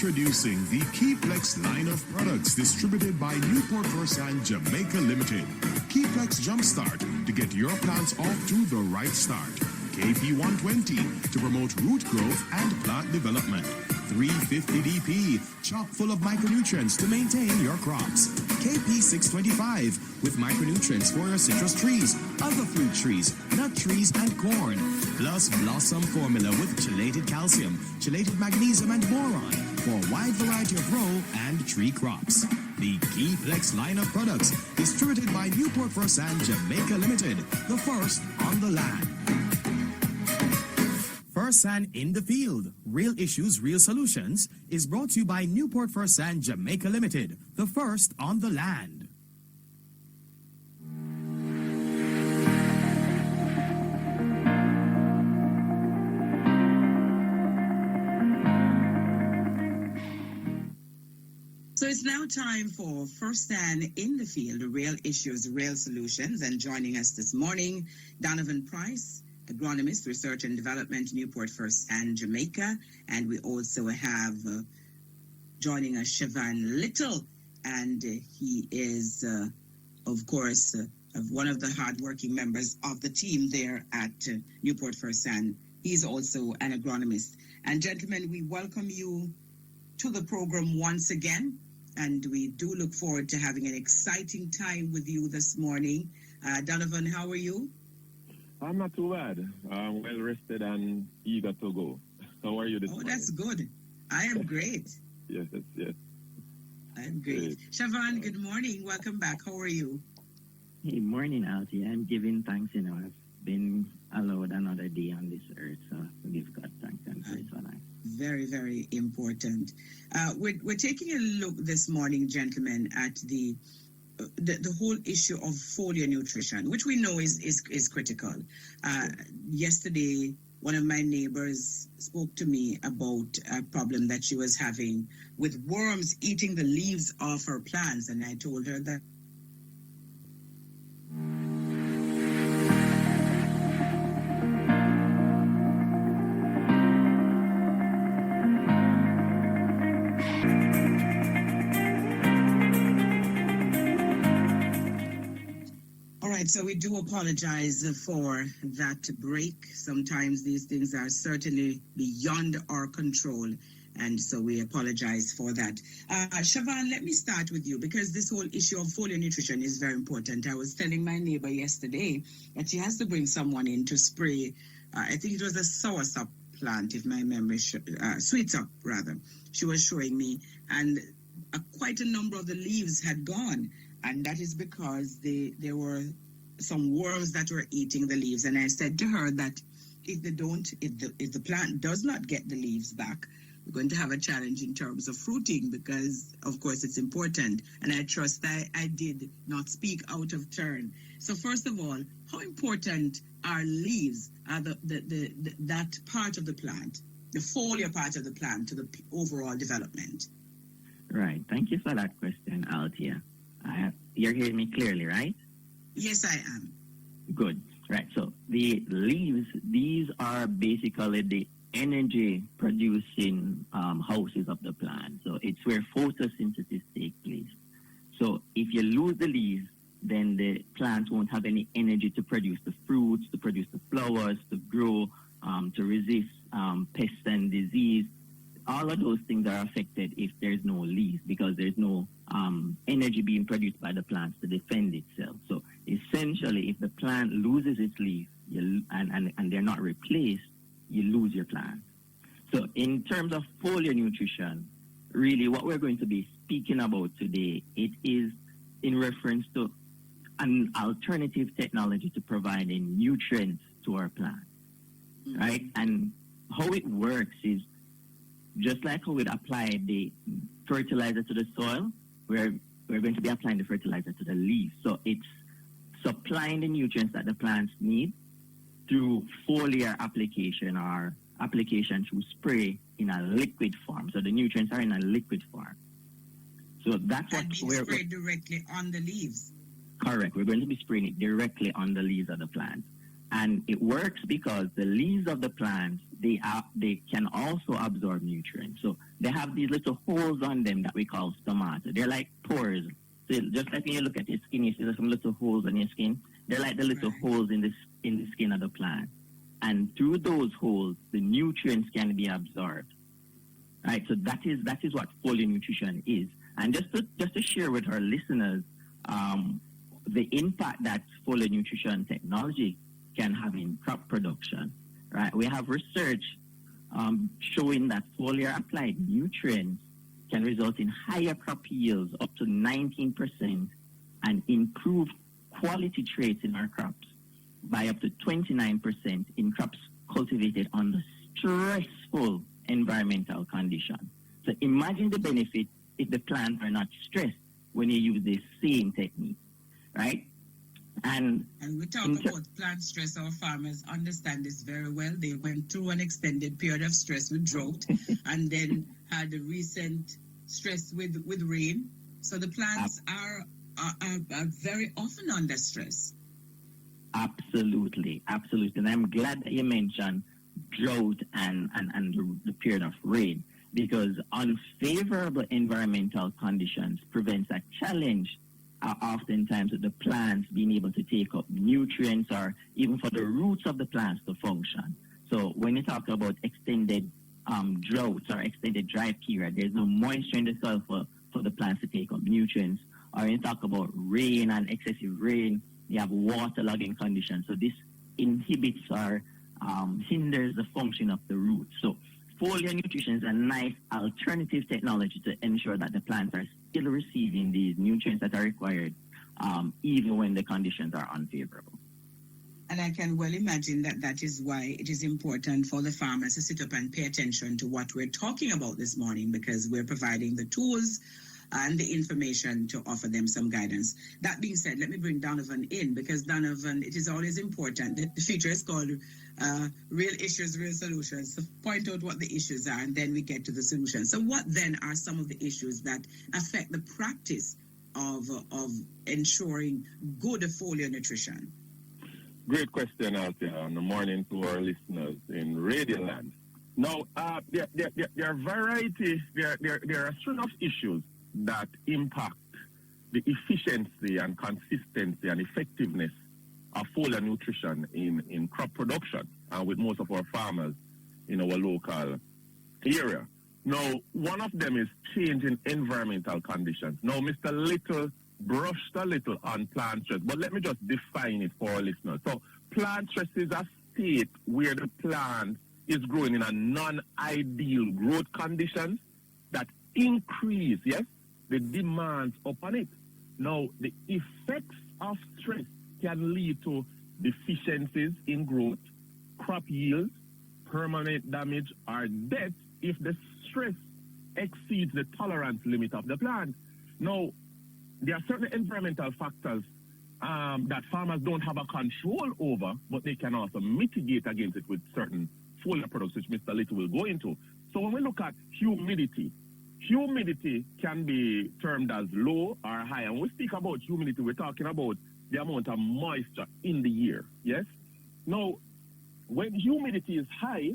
Introducing the Keyplex line of products distributed by Newport-Fersan, Jamaica Limited. Keyplex Jumpstart to get your plants off to the right start. KP120 to promote root growth and plant development. 350 DP, chock full of micronutrients to maintain your crops. KP625 with micronutrients for your citrus trees, other fruit trees, nut trees, and corn. Plus Blossom Formula with chelated calcium, chelated magnesium, and boron for a wide variety of row and tree crops. The Keyplex line of products distributed by Newport-Fersan, Jamaica Limited, the first on the land. Fersan in the Field, Real Issues, Real Solutions, is brought to you by Newport-Fersan, Jamaica Limited, the first on the land. So it's now time for Fersan in the Field, Real Issues, Real Solutions, and joining us this morning, Danavan Pryce, Agronomist, Research and Development, Newport-Fersan, Jamaica. And we also have joining us Chavan Lyttle, and he is, of course, one of the hardworking members of the team there at Newport-Fersan. He's also an agronomist. And gentlemen, we welcome you to the program once again, and we do look forward to having an exciting time with you this morning. Donovan, how are you? I'm not too bad. I'm well rested and eager to go. How are you this morning? Oh, that's good. I am great. Yes. I'm great. Chavan, good morning. Welcome back. How are you? Hey, morning, Altie. I'm giving thanks. I've been allowed another day on this earth, so give God thanks and praise for that. Very, very important. We're taking a look this morning, gentlemen, at the whole issue of foliar nutrition, which we know is critical. Yesterday, one of my neighbors spoke to me about a problem that she was having with worms eating the leaves off her plants, and I told her that so we do apologize for that break. Sometimes these things are certainly beyond our control, and so we apologize for that. Chavan, let me start with you, because this whole issue of foliar nutrition is very important. I was telling my neighbor yesterday that she has to bring someone in to spray, I think it was a soursop plant, if my memory, sweetsop rather, she was showing me, and quite a number of the leaves had gone, and that is because there were some worms that were eating the leaves. And I said to her that if the plant does not get the leaves back, we're going to have a challenge in terms of fruiting, because of course it's important. And I trust I did not speak out of turn. So first of all, how important are leaves, that part of the plant, the foliar part of the plant, to the overall development? Right. Thank you for that question, Altia. You're hearing me clearly, right? Yes, I am. Good. Right. So the leaves, these are basically the energy producing houses of the plant. So it's where photosynthesis takes place. So if you lose the leaves, then the plants won't have any energy to produce the fruits, to produce the flowers, to grow, to resist pests and disease. All of those things are affected if there's no leaves, because there's no energy being produced by the plants to defend itself. So essentially, if the plant loses its leaf and they're not replaced, you lose your plant. So in terms of foliar nutrition, really what we're going to be speaking about today, it is in reference to an alternative technology to providing nutrients to our plants, right? And how it works is, just like how we apply the fertilizer to the soil, we're going to be applying the fertilizer to the leaves. So it's supplying the nutrients that the plants need through foliar application, or application through spray in a liquid form. So the nutrients are in a liquid form. So that's what we're sprayed directly on the leaves. Correct. We're going to be spraying it directly on the leaves of the plant. And it works because the leaves of the plants, they can also absorb nutrients. So they have these little holes on them that we call stomata. They're like pores. So just like when you look at your skin, you see there's some little holes on your skin. They're like the little holes in the skin of the plant. And through those holes, the nutrients can be absorbed. Right? So that is what foliar nutrition is. And just to share with our listeners the impact that foliar nutrition technology can have in crop production, right? We have research showing that foliar applied nutrients can result in higher crop yields up to 19% and improve quality traits in our crops by up to 29% in crops cultivated under stressful environmental conditions. So imagine the benefit if the plants are not stressed when you use the same technique, right? And we talk about plant stress. Our farmers understand this very well. They went through an extended period of stress with drought and then had a recent stress with rain. So the plants are very often under stress. Absolutely. And I'm glad that you mentioned drought and the period of rain, because unfavorable environmental conditions prevents a challenge oftentimes with the plants being able to take up nutrients or even for the roots of the plants to function. So when you talk about extended droughts or extended dry period, there's no moisture in the soil for the plants to take up nutrients. Or when you talk about rain and excessive rain, you have waterlogging conditions. So this inhibits or hinders the function of the roots. So foliar nutrition is a nice alternative technology to ensure that the plants are still receiving these nutrients that are required, even when the conditions are unfavorable. And I can well imagine that is why it is important for the farmers to sit up and pay attention to what we're talking about this morning, because we're providing the tools and the information to offer them some guidance. That being said, let me bring Danavan in, because Danavan, it is always important. The feature is called Real Issues, Real Solutions. So point out what the issues are, and then we get to the solutions. So what then are some of the issues that affect the practice of ensuring good foliar nutrition? Great question out there on the morning to our listeners in Radio Land. Now, there are variety, there are a string of issues that impact the efficiency and consistency and effectiveness of foliar nutrition in crop production with most of our farmers in our local area. Now, one of them is change in environmental conditions. Now, Mr. Lyttle brushed a little on plant stress, but let me just define it for our listeners. So, plant stress is a state where the plant is growing in a non-ideal growth conditions that increase, yes, the demands upon it. Now, the effects of stress can lead to deficiencies in growth, crop yields, permanent damage, or death if the stress exceeds the tolerance limit of the plant. Now, there are certain environmental factors that farmers don't have a control over, but they can also mitigate against it with certain foliar products, which Mr. Lyttle will go into. So when we look at humidity can be termed as low or high. And when we speak about humidity, we're talking about the amount of moisture in the year, yes? Now, when humidity is high,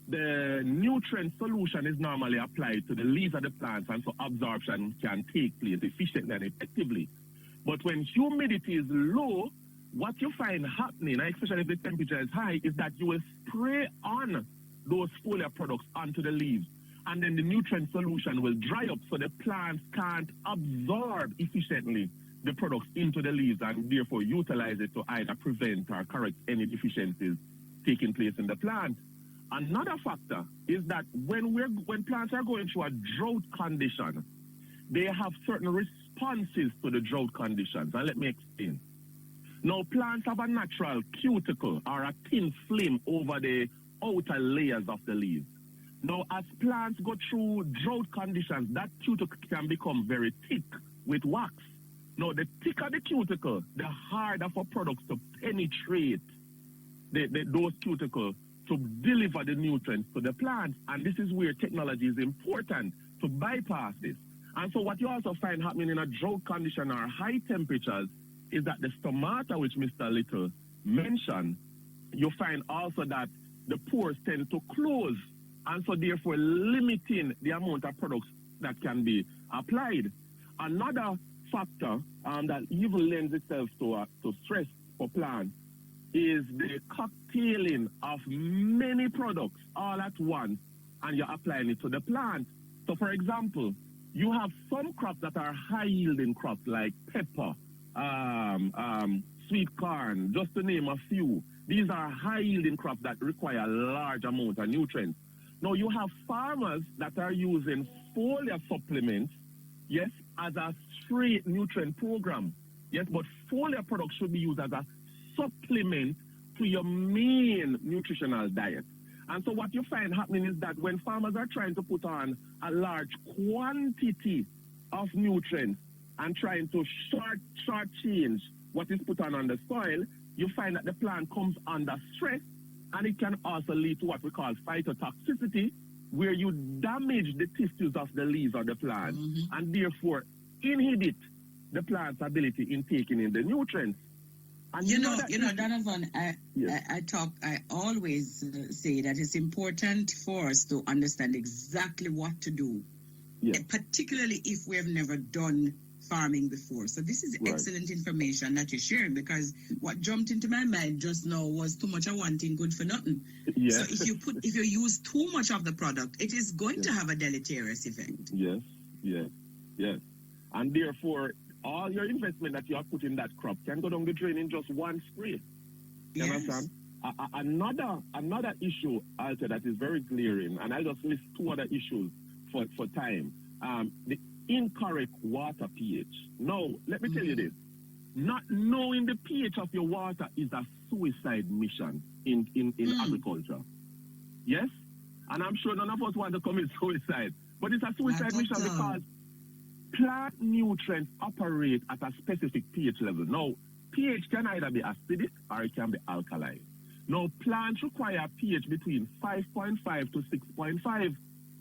the nutrient solution is normally applied to the leaves of the plants, and so absorption can take place efficiently and effectively. But when humidity is low, what you find happening, especially if the temperature is high, is that you will spray on those foliar products onto the leaves, and then the nutrient solution will dry up, so the plants can't absorb efficiently the products into the leaves and therefore utilize it to either prevent or correct any deficiencies taking place in the plant. Another factor is that when plants are going through a drought condition, they have certain responses to the drought conditions. And let me explain. Now, plants have a natural cuticle or a thin film over the outer layers of the leaves. Now, as plants go through drought conditions, that cuticle can become very thick with wax. Now, the thicker the cuticle, the harder for products to penetrate those cuticles to deliver the nutrients to the plants. And this is where technology is important to bypass this. And so what you also find happening in a drought condition or high temperatures is that the stomata, which Mr. Lyttle mentioned, you find also that the pores tend to close, and so therefore limiting the amount of products that can be applied. Another factor that even lends itself to stress for plants is the cocktailing of many products all at once, and you're applying it to the plant. So, for example, you have some crops that are high-yielding crops like pepper, sweet corn, just to name a few. These are high-yielding crops that require a large amount of nutrients. Now, you have farmers that are using foliar supplements, yes, as a straight nutrient program. Yes, but foliar products should be used as a supplement to your main nutritional diet. And so what you find happening is that when farmers are trying to put on a large quantity of nutrients and trying to short change what is put on the soil, you find that the plant comes under stress, and it can also lead to what we call phytotoxicity, where you damage the tissues of the leaves of the plant, and therefore inhibit the plant's ability in taking in the nutrients. And you know, Danavan, I always say that it's important for us to understand exactly what to do, particularly if we have never done farming before. So this is excellent information that you're sharing, because what jumped into my mind just now was too much of one thing, good for nothing. So if you use too much of the product, it is going to have a deleterious effect. Yes. And therefore, all your investment that you have put in that crop can go down the drain in just one spray. You understand? Another issue, Alter, that is very glaring, and I'll just list two other issues for time. The incorrect water pH. Now, let me tell you this. Not knowing the pH of your water is a suicide mission in agriculture. Yes? And I'm sure none of us want to commit suicide. But it's a suicide mission because plant nutrients operate at a specific pH level. Now, pH can either be acidic or it can be alkaline. Now, plants require pH between 5.5 to 6.5.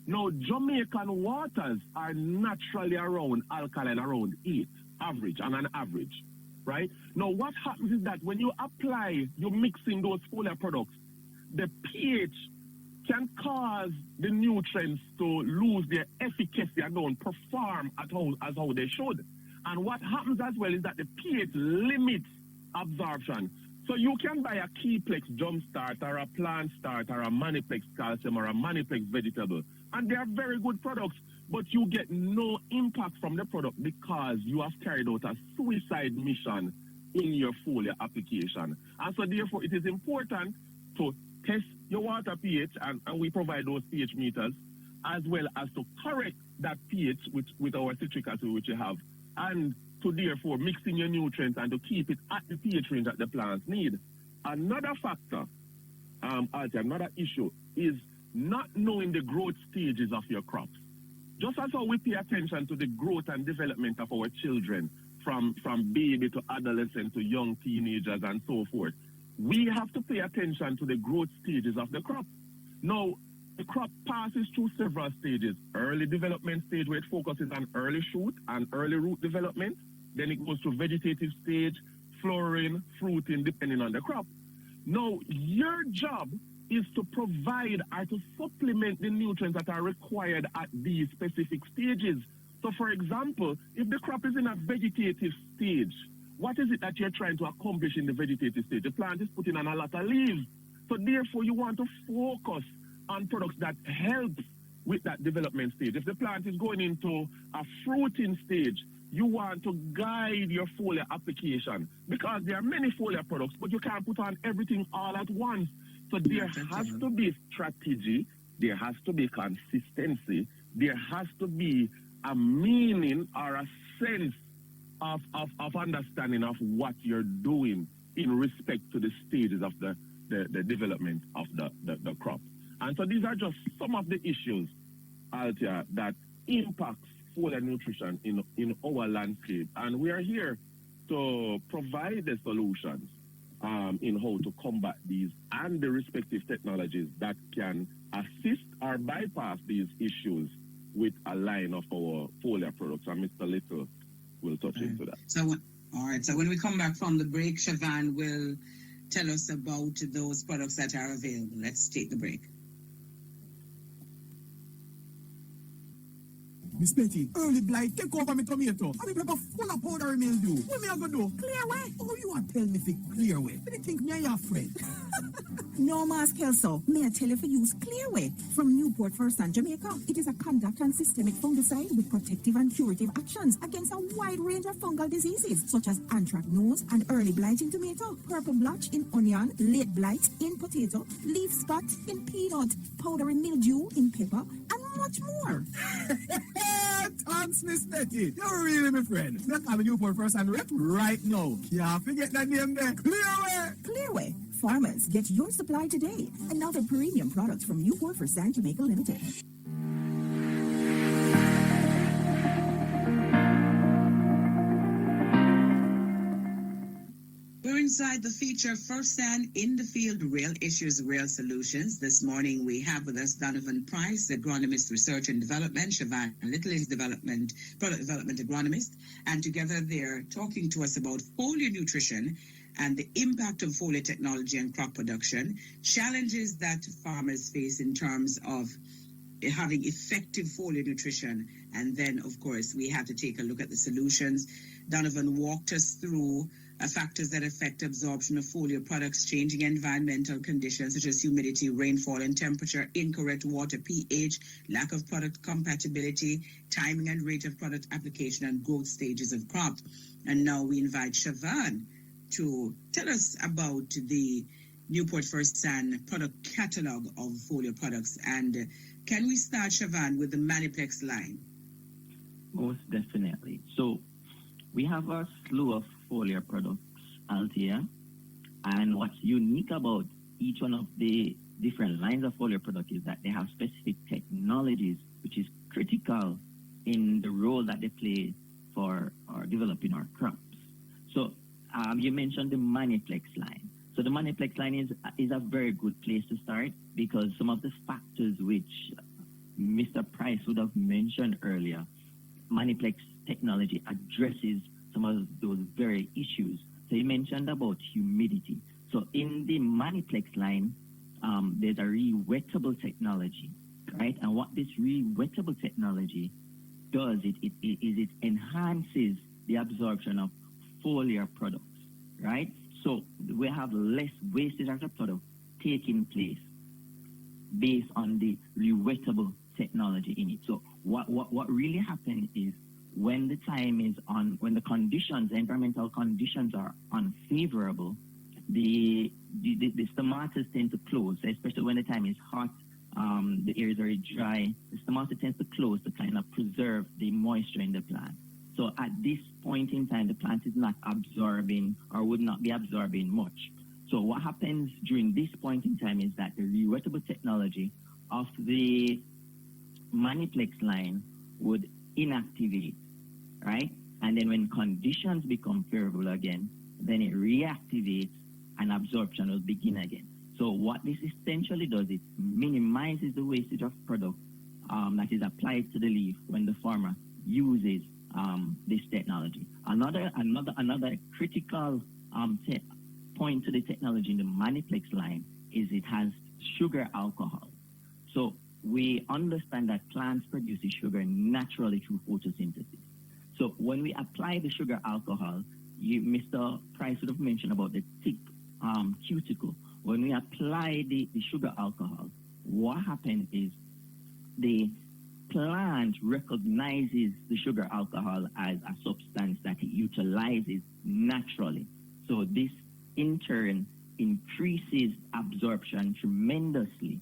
Now, Jamaican waters are naturally around alkaline, around 8, average, on an average, right? Now, what happens is that when you apply, you're mixing those foliar products, the pH can cause the nutrients to lose their efficacy and don't perform as how they should. And what happens as well is that the pH limits absorption. So you can buy a Keyplex Jumpstart or a Plant Start or a Maniplex Calcium or a Maniplex Vegetable, and they are very good products, but you get no impact from the product because you have carried out a suicide mission in your foliar application. And so therefore it is important to test your water pH, and we provide those pH meters, as well as to correct that pH with our citric acid which you have, and to therefore mixing your nutrients and to keep it at the pH range that the plants need. Another factor, another issue is not knowing the growth stages of your crops. Just as how we pay attention to the growth and development of our children from baby to adolescent to young teenagers and so forth, we have to pay attention to the growth stages of the crop. Now, the crop passes through several stages. Early development stage, where it focuses on early shoot and early root development. Then it goes to vegetative stage, flowering, fruiting, depending on the crop. Now, your job is to provide or to supplement the nutrients that are required at these specific stages. So, for example, if the crop is in a vegetative stage, what is it that you're trying to accomplish in the vegetative stage? The plant is putting on a lot of leaves. So, therefore, you want to focus on products that help with that development stage. If the plant is going into a fruiting stage, you want to guide your foliar application, because there are many foliar products, but you can't put on everything all at once. So there has to be strategy, there has to be consistency, there has to be a meaning or a sense of understanding of what you're doing in respect to the stages of the development of the crop. And so these are just some of the issues, Althea, that impacts foliar nutrition in our landscape. And we are here to provide the solutions in how to combat these and the respective technologies that can assist or bypass these issues with a line of our foliar products. And Mr. Lyttle will touch into that. So, all right. So when we come back from the break, Chavan will tell us about those products that are available. Let's take the break. Miss Betty, early blight, take over my tomato. I mean, paper full of powdery mildew. What me I gonna do? Clear away? Oh, you want to tell me to clear away? What do you think me and your friend? No, Mas Kelso. May I tell you to use Clearway from Newport-Fersan, Jamaica. It is a contact and systemic fungicide with protective and curative actions against a wide range of fungal diseases such as anthracnose and early blight in tomato, purple blotch in onion, late blight in potato, leaf spot in peanut, powdery mildew in pepper, and much more. Thanks, Miss Betty. You're really my friend. Let's have a Newport-Fersan rep right now. Can't forget that name there. Clearway. Clearway. Farmers, get your supply today. Another premium product from Newport-Fersan Jamaica Limited. We're inside the feature First-Hand in the Field, Real Issues, Real Solutions. This morning we have with us Danavan Pryce, Agronomist Research and Development. Chavan Lyttle is Product Development Agronomist. And together they're talking to us about foliar nutrition and the impact of foliar technology and crop production, challenges that farmers face in terms of having effective foliar nutrition. And then, of course, we have to take a look at the solutions. Donovan walked us through factors that affect absorption of foliar products, changing environmental conditions such as humidity, rainfall and temperature, incorrect water pH, lack of product compatibility, timing and rate of product application, and growth stages of crop. And now we invite Chavan to tell us about the Newport-Fersan product catalog of foliar products. And can we start, Chavan, with the Maniplex line? Most definitely. So we have a slew of foliar products out here, and what's unique about each one of the different lines of foliar product is that they have specific technologies, which is critical in the role that they play for developing our crops. So you mentioned the Maniplex line. So the Maniplex line is a very good place to start, because some of the factors which Mr. Price would have mentioned earlier, Maniplex technology addresses some of those very issues. So you mentioned about humidity. So in the Maniplex line, there's a re-wettable technology, right? And what this re-wettable technology does, it enhances the absorption of foliar products, right? So we have less wastage of the product taking place based on the re-wettable technology in it. So what really happens is, when the time is on, when the conditions, the environmental conditions are unfavorable, the stomata tend to close, especially when the time is hot, the air is very dry. The stomata tends to close to kind of preserve the moisture in the plant. So at this point in time, the plant is not absorbing or would not be absorbing much. So what happens during this point in time is that the re-wettable technology of the Maniplex line would inactivate, right? And then when conditions become favorable again, then it reactivates and absorption will begin again. So what this essentially does, it minimizes the wastage of product that is applied to the leaf when the farmer uses this technology. Another critical point to the technology in the Maniplex line is it has sugar alcohol. So we understand that plants produce sugar naturally through photosynthesis. So when we apply the sugar alcohol, Mr. Price would have mentioned about the tip cuticle. When we apply the sugar alcohol, what happens is the plant recognizes the sugar alcohol as a substance that it utilizes naturally. So this in turn increases absorption tremendously,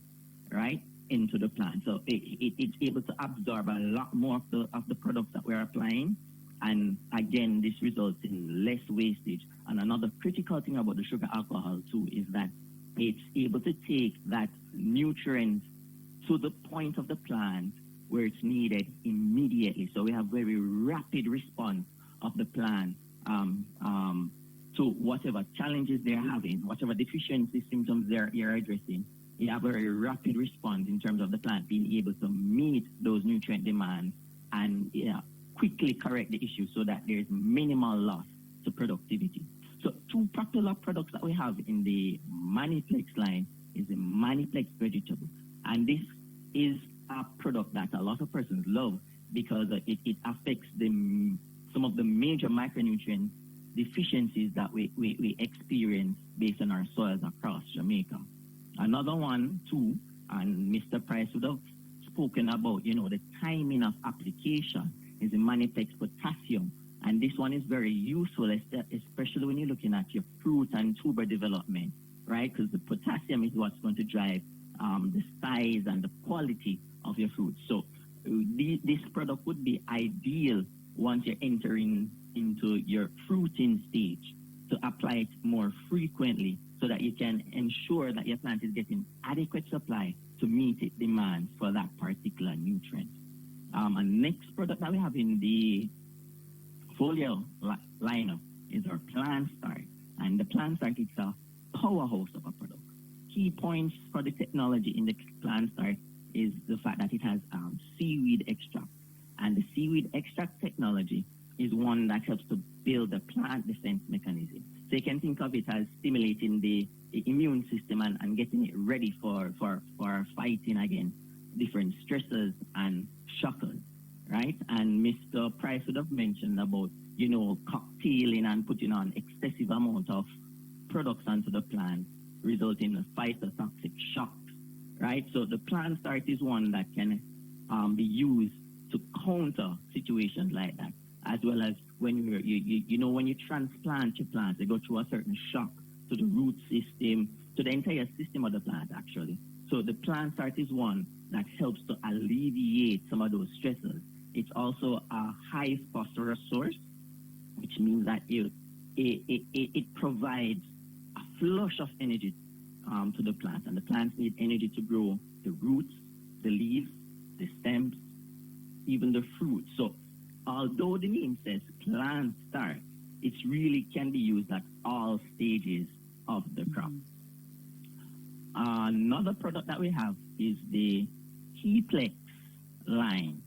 right, into the plant. So it's able to absorb a lot more of the products that we're applying. And again, this results in less wastage. And another critical thing about the sugar alcohol too is that it's able to take that nutrient to the point of the plant where it's needed immediately. So we have very rapid response of the plant to whatever challenges they're having, whatever deficiency symptoms you're addressing. You have a very rapid response in terms of the plant being able to meet those nutrient demands and quickly correct the issue so that there's minimal loss to productivity. So two popular products that we have in the Maniplex line is the Maniplex vegetable. And this is a product that a lot of persons love because it affects some of the major micronutrient deficiencies that we experience based on our soils across Jamaica. Another one, too, and Mr. Pryce would have spoken about, the timing of application is the Maniplex potassium. And this one is very useful, especially when you're looking at your fruit and tuber development, right? Because the potassium is what's going to drive the size and the quality of your fruit. So this product would be ideal once you're entering into your fruiting stage to apply it more frequently so that you can ensure that your plant is getting adequate supply to meet its demands for that particular nutrient. And next product that we have in the Foliar lineup is our Plant Start. And the Plant Start is a powerhouse of a product. Key points for the technology in the Plant Start is the fact that it has seaweed extract. And the seaweed extract technology is one that helps to build the plant defense mechanism. So you can think of it as stimulating the immune system and getting it ready for fighting against different stressors and shockers, right? And Mr. Pryce would have mentioned about, cocktailing and putting on excessive amount of products onto the plant, resulting in phytotoxic shocks, right? So the Plant Start is one that can be used to counter situations like that, as well as when when you transplant your plants, they go through a certain shock to the root system, to the entire system of the plant, actually. So the Plant Start is one that helps to alleviate some of those stressors. It's also a high phosphorus source, which means that it provides a flush of energy to the plant, and the plants need energy to grow the roots, the leaves, the stems, even the fruit. So although the name says Plant Start, it really can be used at all stages of the crop. Another product that we have is the Keyplex line,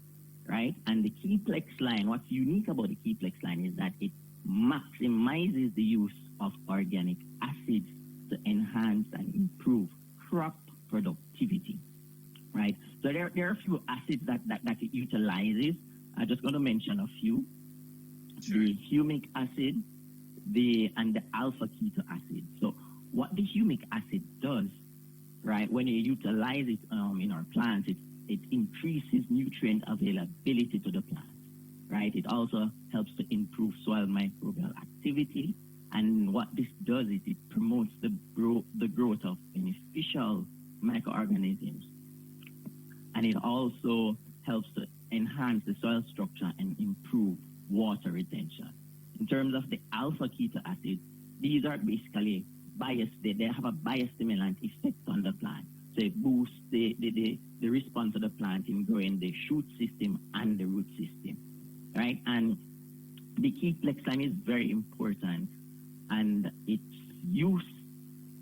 right? And the Keyplex line, what's unique about the Keyplex line is that it maximizes the use of organic acids to enhance and improve crop productivity, right? So there are a few acids that it utilizes. I'm just going to mention a few. Sure. The humic acid, and the alpha keto acid. So what the humic acid does, right, when you utilize it in our plants, it increases nutrient availability to the plant, right? It also helps to improve soil microbial activity. And what this does is it promotes the growth of beneficial microorganisms. And it also helps to enhance the soil structure and improve water retention. In terms of the alpha keto acid, these are basically they have a biostimulant effect on the plant. So it boosts the response of the plant in growing the shoot system and the root system, right? And the Keyplex line is very important, and its use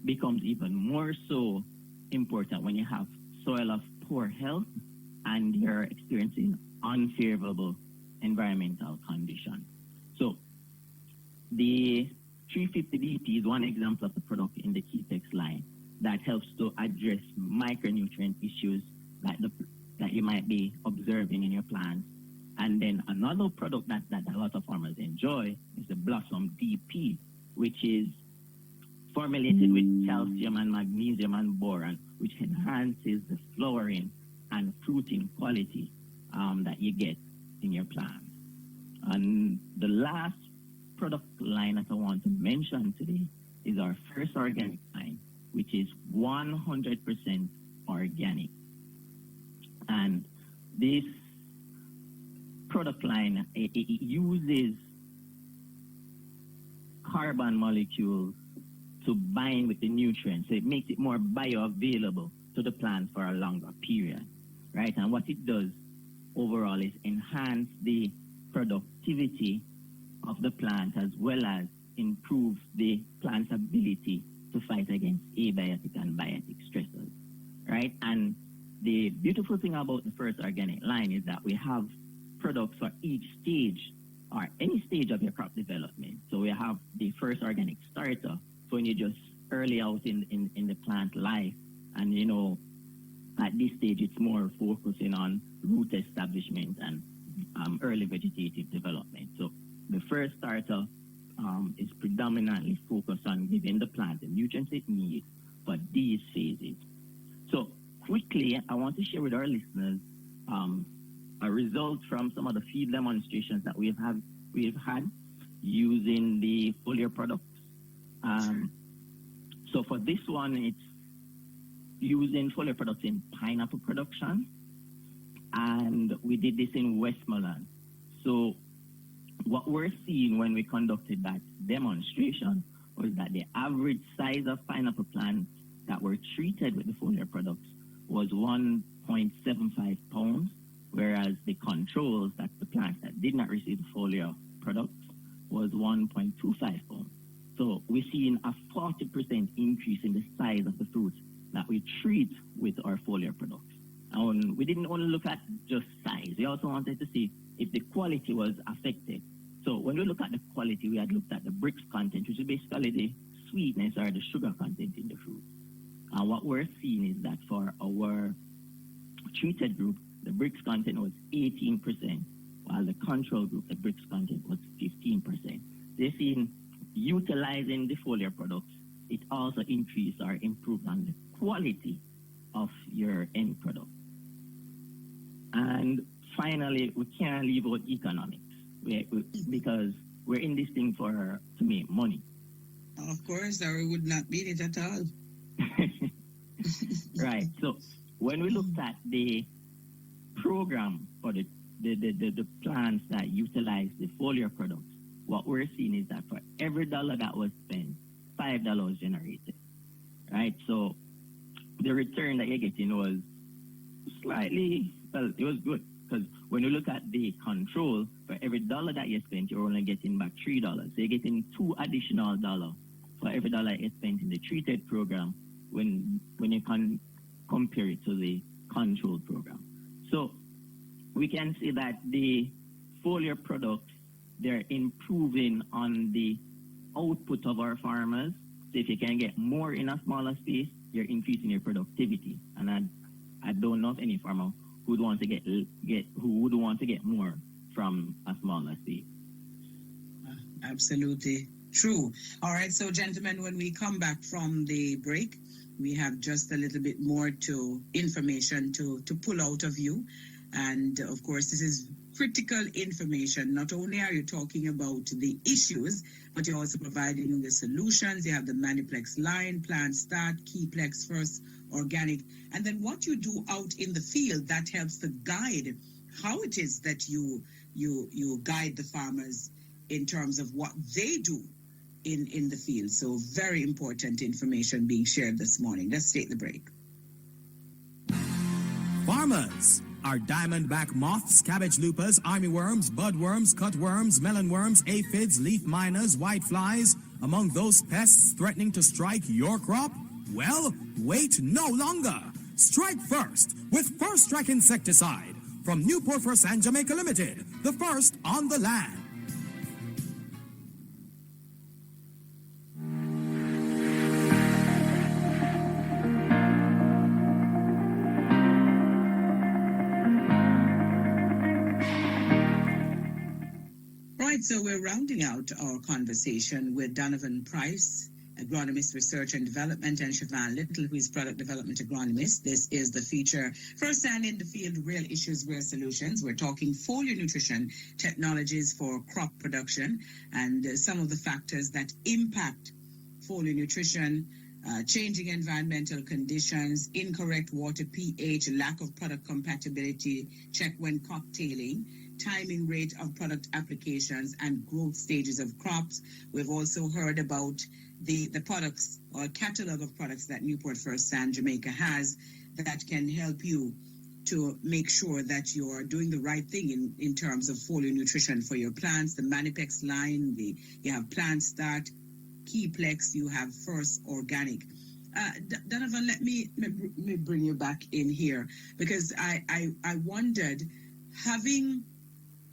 becomes even more so important when you have soil of poor health and you're experiencing unfavorable environmental conditions. So the 350 DP is one example of the product in the Keyplex line that helps to address micronutrient issues that you might be observing in your plants. And then another product that a lot of farmers enjoy is the Blossom DP, which is formulated with calcium and magnesium and boron, which enhances the flowering and fruiting quality that you get in your plants. And the last product line that I want to mention today is our First Organic line, which is 100% organic. And this product line, it uses carbon molecules to bind with the nutrients, so it makes it more bioavailable to the plant for a longer period, right? And what it does overall is enhance the productivity of the plant as well as improve the plant's ability to fight against abiotic and biotic stressors, right? And the beautiful thing about the First Organic line is that we have products for each stage or any stage of your crop development. So we have the first organic starter, so when you're just early out in the plant life, and at this stage it's more focusing on root establishment and early vegetative development. So the first starter is predominantly focused on giving the plant the nutrients it needs for these phases. So quickly, I want to share with our listeners a result from some of the field demonstrations that we've had using the foliar products. So for this one, it's using foliar products in pineapple production, and we did this in Westmoreland. So what we're seeing when we conducted that demonstration was that the average size of pineapple plants that were treated with the foliar products was 1.75 pounds, whereas the controls, that's the plants that did not receive the foliar products, was 1.25 pounds. So we're seeing a 40% increase in the size of the fruits that we treat with our foliar products. And we didn't only look at just size, we also wanted to see if the quality was affected. So when we look at the quality, we had looked at the Brix content, which is basically the sweetness or the sugar content in the fruit. And what we're seeing is that for our treated group, the Brix content was 18%, while the control group, the Brix content was 15%. They're seeing utilizing the foliar products, it also increased or improved on the quality of your end product. And finally, we can't leave out economics because we're in this thing to make money. Of course, or we would not be in it at all. Right. So when we looked at the program for the plants that utilize the foliar products, what we're seeing is that for every dollar that was spent, $5 was generated. Right? So the return that you're getting was slightly, well, it was good. Because when you look at the control, for every dollar that you spent, you're only getting back $3. So you're getting $2 additional for every dollar you spent in the treated program when you can compare it to the control program. So we can see that the foliar products, they're improving on the output of our farmers. So if you can get more in a smaller space, you're increasing your productivity. And I don't know of any farmer who would want to get more from a smaller space. Absolutely true. All right, so gentlemen, when we come back from the break, we have just a little bit more information to pull out of you. And of course, this is critical information. Not only are you talking about the issues, but you're also providing the solutions. You have the Maniplex line, Plant Start, Keyplex First, Organic. And then what you do out in the field, that helps to guide how it is that you guide the farmers in terms of what they do in the field. So very important information being shared this morning. Let's take the break. Farmers, are diamondback moths, cabbage loopers, armyworms, budworms, cutworms, melonworms, aphids, leaf miners, whiteflies among those pests threatening to strike your crop? Well, wait no longer. Strike first with First Strike Insecticide from Newport-Fersan, Jamaica Limited, the first on the land. So we're rounding out our conversation with Danavan Pryce, Agronomist Research and Development, and Chavan Lyttle, who is Product Development Agronomist. This is the feature, First Hand in the Field, Real Issues, Real Solutions. We're talking foliar nutrition technologies for crop production and some of the factors that impact foliar nutrition, changing environmental conditions, incorrect water pH, lack of product compatibility, check when cocktailing, timing rate of product applications, and growth stages of crops. We've also heard about the products or catalog of products that Newport-Fersan, Jamaica has that can help you to make sure that you're doing the right thing in terms of foliar nutrition for your plants. The Maniplex line, you have Plant Start, Keyplex, you have First Organic. Danavan, let me bring you back in here because I wondered, having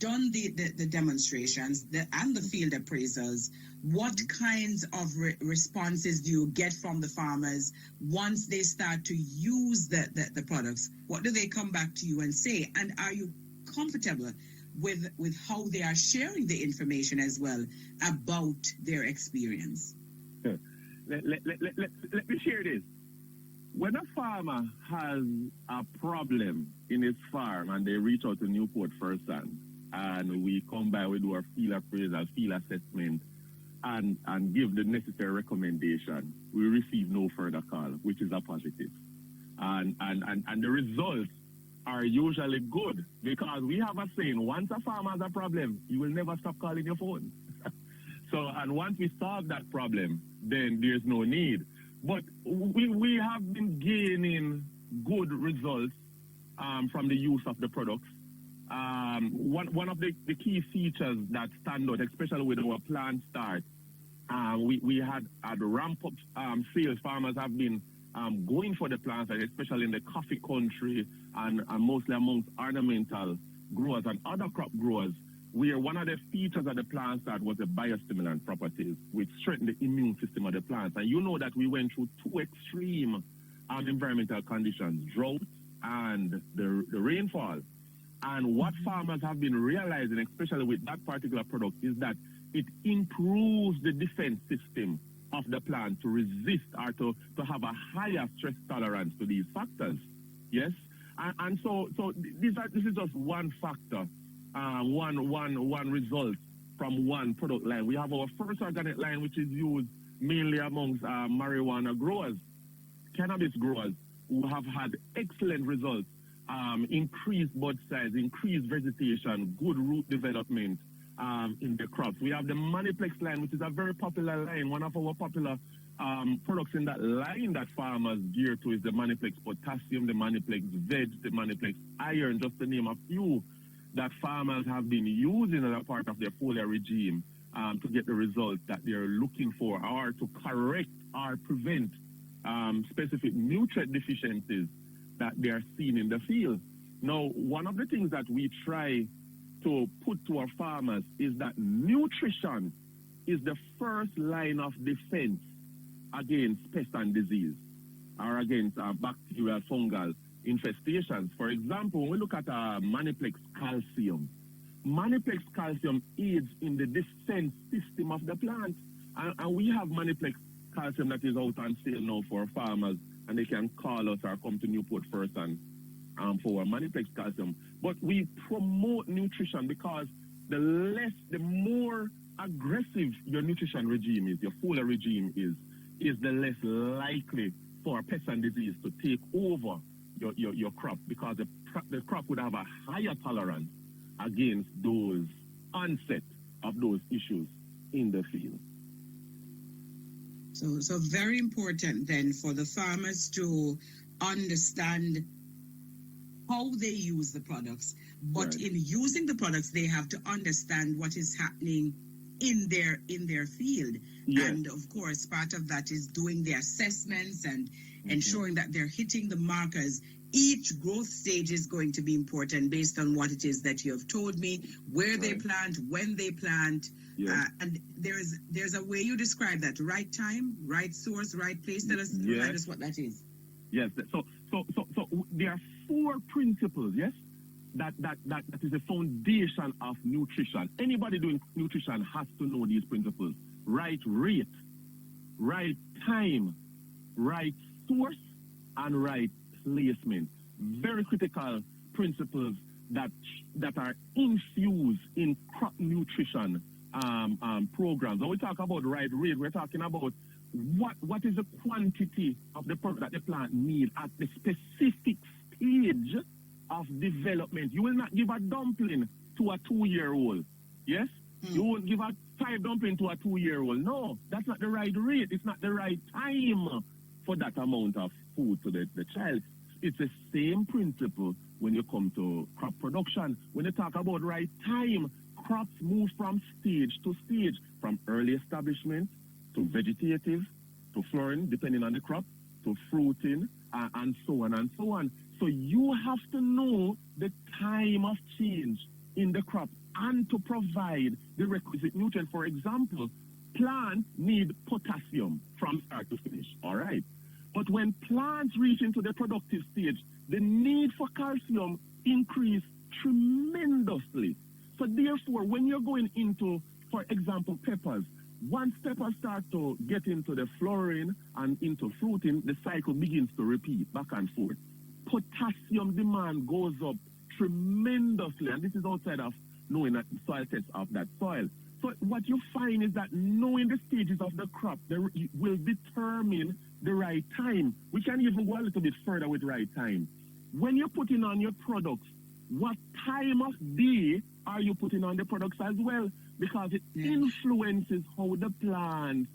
done the demonstrations and the field appraisals, what kinds of responses do you get from the farmers once they start to use the products? What do they come back to you and say? And are you comfortable with how they are sharing the information as well about their experience? Let me share this. When a farmer has a problem in his farm and they reach out to Newport-Fersan, and we come by, we do our field appraisal, field assessment, and give the necessary recommendation, we receive no further call, which is a positive. And the results are usually good, because we have a saying, once a farmer has a problem, you will never stop calling your phone. So, and once we solve that problem, then there's no need. But we have been gaining good results from the use of the products. One of the key features that stand out, especially with our plant start, we had ramp-up sales. Farmers have been going for the plants, especially in the coffee country and mostly amongst ornamental growers and other crop growers, where one of the features of the plant start was the biostimulant properties, which strengthen the immune system of the plants. And you know that we went through two extreme environmental conditions, drought and the rainfall. And what farmers have been realizing, especially with that particular product, is that it improves the defense system of the plant to resist or to have a higher stress tolerance to these factors. Yes? And so this is just one factor, one result from one product line. We have our first organic line, which is used mainly amongst marijuana growers, cannabis growers, who have had excellent results. Increased bud size, increased vegetation, good root development in the crops. We have the Maniplex line, which is a very popular line. One of our popular products in that line that farmers gear to is the Maniplex Potassium, the Maniplex Veg, the Maniplex Iron, just to name a few that farmers have been using as a part of their foliar regime to get the results that they're looking for, or to correct or prevent specific nutrient deficiencies that they are seeing in the field. Now, one of the things that we try to put to our farmers is that nutrition is the first line of defense against pest and disease, or against bacterial fungal infestations. For example, when we look at Maniplex calcium, Maniplex calcium aids in the defense system of the plant. And we have Maniplex calcium that is out on sale now for farmers, and they can call us or come to Newport-Fersan for Maniplex calcium. But we promote nutrition because the more aggressive your nutrition regime is, your foliar regime is the less likely for pest and disease to take over your crop, because the crop would have a higher tolerance against those onset of those issues in the field. So very important then for the farmers to understand how they use the products. But right. in using the products, they have to understand what is happening in their field. Yes. And of course, part of that is doing the assessments and ensuring that they're hitting the markers. Each growth stage is going to be important based on what it is that you have told me, where they plant, when they plant. Yes. And there's a way you describe that: right time, right source, right place. Remind us what that is. Yes. So there are 4 principles. Yes, that is the foundation of nutrition. Anybody doing nutrition has to know these principles: right rate, right time, right source, and right placement. Very critical principles that are infused in crop nutrition programs. When we talk about right rate, we're talking about what is the quantity of the product that the plant needs at the specific stage of development. You will not give a dumpling to a 2-year-old. Yes? You won't give a 5 dumpling to a 2-year-old. No, that's not the right rate. It's not the right time for that amount of food to the child. It's the same principle when you come to crop production. When you talk about right time, crops move from stage to stage, from early establishment to vegetative to flowering, depending on the crop, to fruiting, and so on and so on. So you have to know the time of change in the crop and to provide the requisite nutrient. For example, plants need potassium from start to finish, all right? But when plants reach into the productive stage, the need for calcium increase tremendously. So therefore, when you're going into, for example, peppers, once peppers start to get into the flowering and into fruiting, the cycle begins to repeat back and forth. Potassium demand goes up tremendously, and this is outside of knowing that the soil test of that soil. So what you find is that knowing the stages of the crop will determine the right time. We can even go a little bit further with right time. When you're putting on your products, what time of day are you putting on the products as well? Because it influences how the plant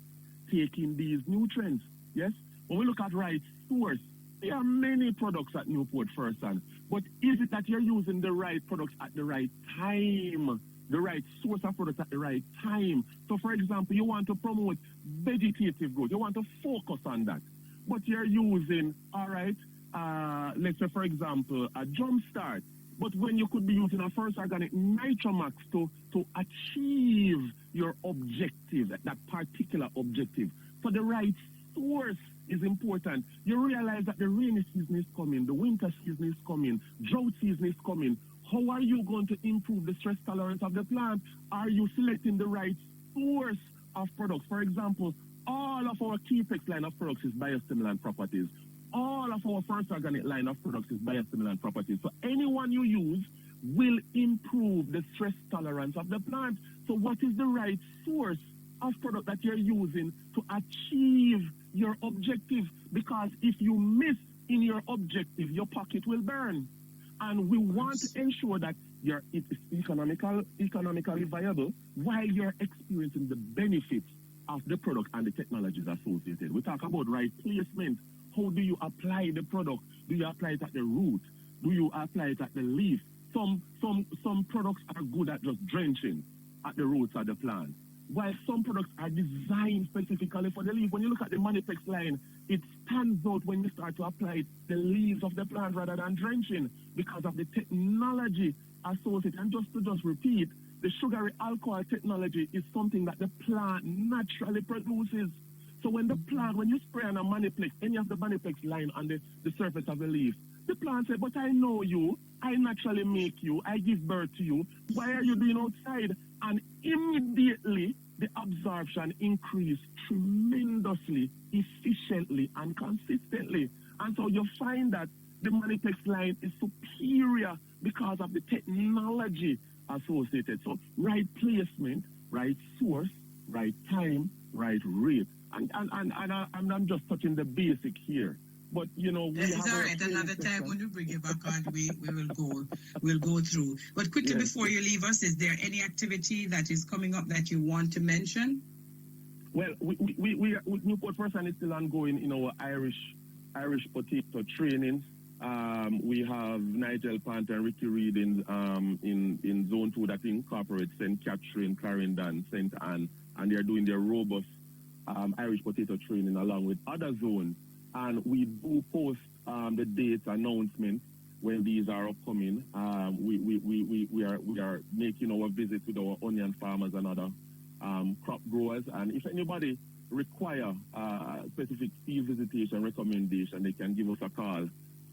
take in these nutrients. Yes? When we look at right source, there are many products at Newport-Fersan, but is it that you're using the right products at the right time? The right source of products at the right time? So, for example, you want to promote vegetative growth. You want to focus on that. But you're using, all right, let's say, for example, a Jumpstart. But when you could be using a First Organic Nitromax to achieve your objective, that particular objective. So the right source is important. You realize that the rainy season is coming, the winter season is coming, drought season is coming. How are you going to improve the stress tolerance of the plant? Are you selecting the right source of products? For example, all of our Keepex line of products is biostimulant properties. All of our First Organic line of products is biostimulant properties. So anyone you use will improve the stress tolerance of the plant. So what is the right source of product that you're using to achieve your objective? Because if you miss in your objective, your pocket will burn. And we want to ensure that it's economically viable while you're experiencing the benefits of the product and the technologies associated. We talk about right placement. How do you apply the product? Do you apply it at the root? Do you apply it at the leaf? Some products are good at just drenching at the roots of the plant, while some products are designed specifically for the leaf. When you look at the Maniplex line, it stands out when you start to apply the leaves of the plant rather than drenching because of the technology associated. And just to repeat, the sugary alcohol technology is something that the plant naturally produces. So when you spray on a Maniplex, any of the Maniplex line on the surface of the leaf, the plant says, but I know you, I naturally make you, I give birth to you, why are you doing outside? And immediately, the absorption increased tremendously, efficiently, and consistently. And so you find that the Maniplex line is superior because of the technology associated. So right placement, right source, right time, right rate. And I'm just touching the basic here. But we it's all right. Another time when you bring it back on, we'll go through. But quickly before you leave us, is there any activity that is coming up that you want to mention? Well, we Newport-Fersan is still ongoing in our Irish potato training. We have Nigel Pant and Ricky Reed in Zone 2 that incorporates St. Catherine, Clarendon, St. Anne, and they're doing their robust Irish potato training along with other zones. And we do post the dates announcements when these are upcoming. We are making our visits with our onion farmers and other crop growers. And if anybody require specific field visitation recommendation, they can give us a call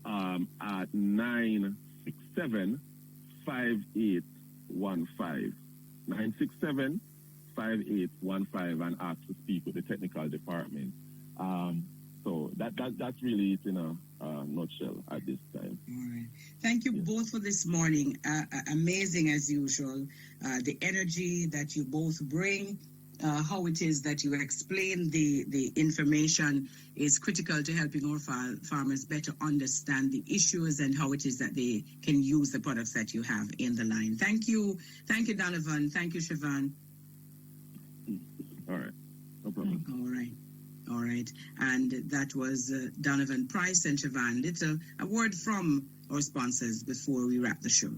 at 967-5815. 967-5815 and ask to speak with the technical department. So that's really it in a nutshell at this time. All right. Thank you both for this morning. Amazing as usual. The energy that you both bring, how it is that you explain the information is critical to helping our farmers better understand the issues and how it is that they can use the products that you have in the line. Thank you. Thank you, Danavan. Thank you, Chavan. All right. No problem. All right. And that was Danavan Pryce and Chavan Lyttle. A word from our sponsors before we wrap the show.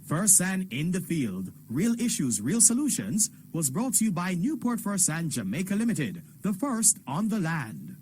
Fersan in the Field, Real Issues, Real Solutions, was brought to you by Newport-Fersan Jamaica Limited, the first on the land.